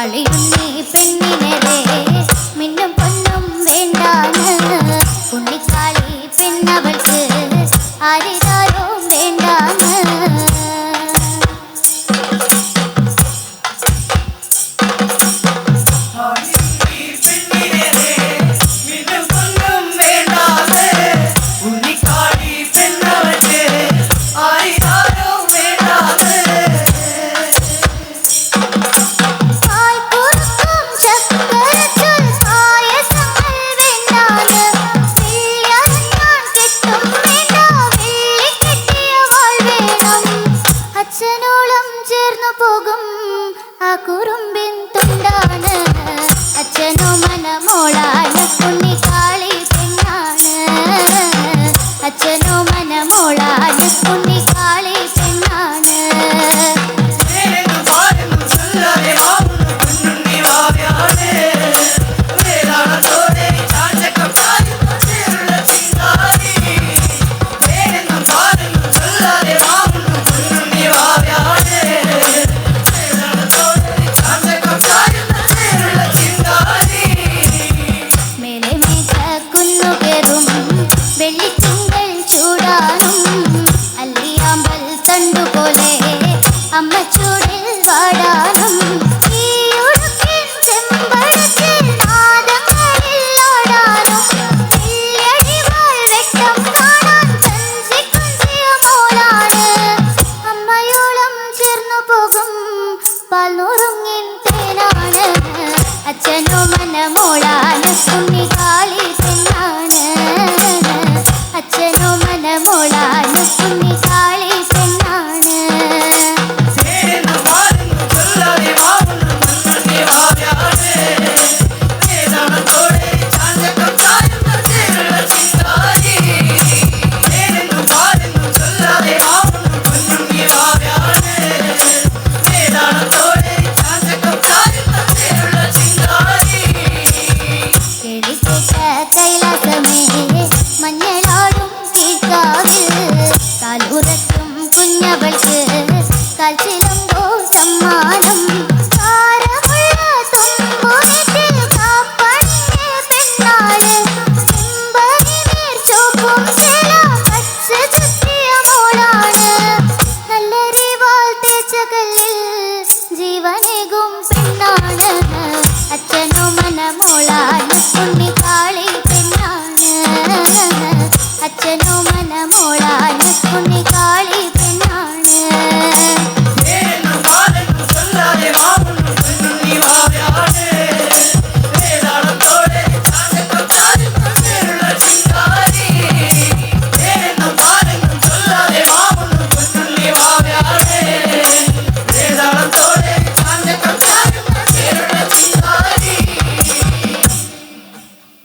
കളിയുണ്ണി പെണ്ണിനരെ മിന്നും പൊന്നും വേണ്ടാന്ന് ഉണ്ണിക്കാളി പെണ്ണവൾക്ക് ആരിതാരോ വേണ്ടാന്ന് കുറുമ്പിൻ തുണ്ടാണ് അച്ഛനോ മനമോളാണ് ഉണ്ണിക്കാളി പെണ്ണാണ് അച്ഛനോ മനമോളാണ് ഉണ്ണിക്കാളി പെണ്ണാണ് വെള്ളിത്തിങ്കൾ ചൂടാനും അല്ലിയാമ്പൽ തണ്ടുപോലെ അമ്മ ചൂടിൽ വാടാനും ഈ ഉടുക്കിൻ ചെമ്പടത്തിൽ നാദങ്ങളിൽ ഓടാനും വെള്ളിയടിവാൾ വെട്ടം കാണാൻ കഞ്ചി കുഞ്ചിയ മോളാണ് അമ്മയോളം ചേർന്നു പോകും പാൽനുറുങ്ങിൻ തേനാണ് അച്ഛനോ മനമോളാണ് ഉണ്ണിക്കാളി പെണ്ണാണ് അച്ഛനോ മനമോളാണ് ഉണ്ണിക്കാളി പെണ്ണാണ് കൈലാസമേ മഞ്ഞളാടും തീക്കാവിൽ കാലുറയ്ക്കും കുഞ്ഞവൾക്ക് കാൽച്ചിലമ്പോ സമ്മാനം താരമുള്ള തുമ്പുറത്തിൽ കാപ്പണിഞ്ഞ പെണ്ണാള് ചെമ്പരിനീർ ചോപ്പും ചില പച്ച ചുറ്റിയ മോളാണ് നല്ല റിവാൾ തേച്ച കല്ലിൽ ജീവനേകും പെണ്ണാണ് അച്ഛനോ മനമോളാണ് ഉണ്ണിക്കാളി പെണ്ണാണ് അച്ഛനോ മനമോളാണ് ഉണ്ണി